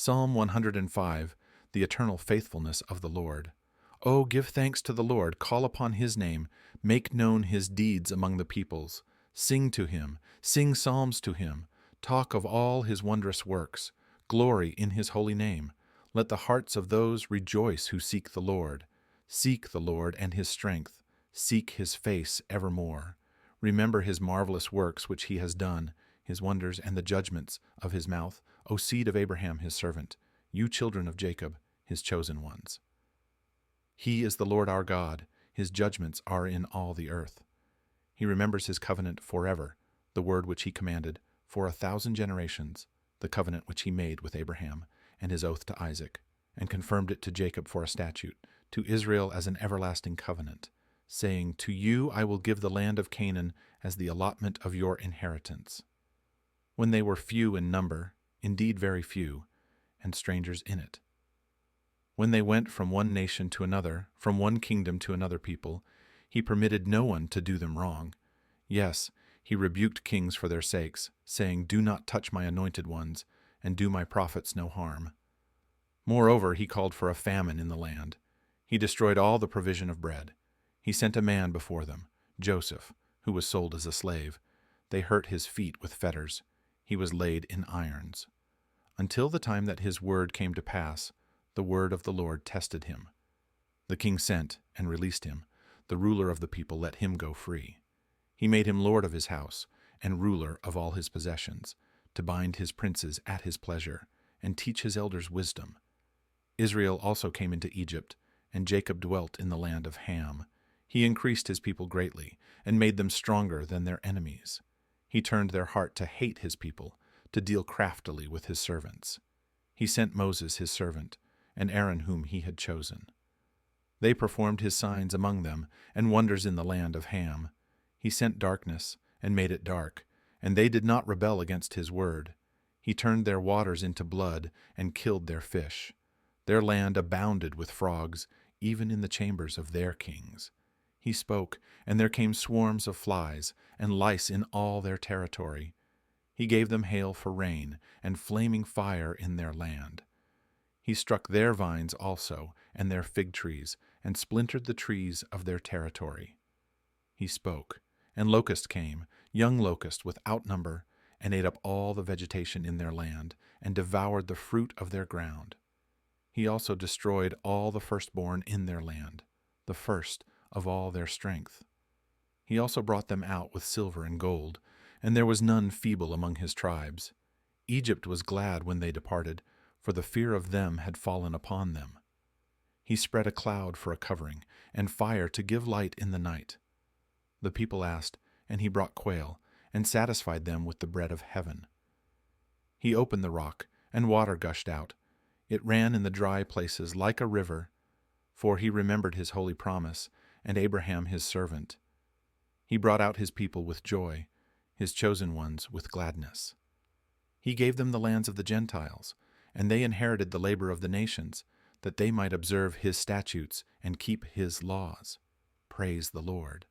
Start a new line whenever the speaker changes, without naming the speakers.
Psalm 105, the eternal faithfulness of the Lord. O give thanks to the Lord, call upon his name, make known his deeds among the peoples. Sing to him, sing psalms to him, talk of all his wondrous works, glory in his holy name. Let the hearts of those rejoice who seek the Lord. Seek the Lord and his strength, seek his face evermore. Remember his marvelous works which he has done, his wonders and the judgments of his mouth, O seed of Abraham his servant, you children of Jacob, his chosen ones. He is the Lord our God, his judgments are in all the earth. He remembers his covenant forever, the word which he commanded for 1,000 generations, the covenant which he made with Abraham, and his oath to Isaac, and confirmed it to Jacob for a statute, to Israel as an everlasting covenant, saying, To you I will give the land of Canaan as the allotment of your inheritance. When they were few in number, indeed very few, and strangers in it. When they went from one nation to another, from one kingdom to another people, he permitted no one to do them wrong. Yes, he rebuked kings for their sakes, saying, Do not touch my anointed ones, and do my prophets no harm. Moreover, he called for a famine in the land. He destroyed all the provision of bread. He sent a man before them, Joseph, who was sold as a slave. They hurt his feet with fetters. He was laid in irons. Until the time that his word came to pass, the word of the Lord tested him. The king sent and released him. The ruler of the people let him go free. He made him lord of his house and ruler of all his possessions, to bind his princes at his pleasure and teach his elders wisdom. Israel also came into Egypt, and Jacob dwelt in the land of Ham. He increased his people greatly and made them stronger than their enemies. He turned their heart to hate his people, to deal craftily with his servants. He sent Moses his servant, and Aaron whom he had chosen. They performed his signs among them, and wonders in the land of Ham. He sent darkness, and made it dark, and they did not rebel against his word. He turned their waters into blood, and killed their fish. Their land abounded with frogs, even in the chambers of their kings. He spoke, and there came swarms of flies, and lice in all their territory. He gave them hail for rain, and flaming fire in their land. He struck their vines also, and their fig trees, and splintered the trees of their territory. He spoke, and locust came, young locust without number, and ate up all the vegetation in their land, and devoured the fruit of their ground. He also destroyed all the firstborn in their land, the first of all their strength. He also brought them out with silver and gold, and there was none feeble among his tribes. Egypt was glad when they departed, for the fear of them had fallen upon them. He spread a cloud for a covering, and fire to give light in the night. The people asked, and he brought quail, and satisfied them with the bread of heaven. He opened the rock, and water gushed out. It ran in the dry places like a river, for he remembered his holy promise, and Abraham his servant. He brought out his people with joy, his chosen ones with gladness. He gave them the lands of the Gentiles, and they inherited the labor of the nations, that they might observe his statutes and keep his laws. Praise the Lord.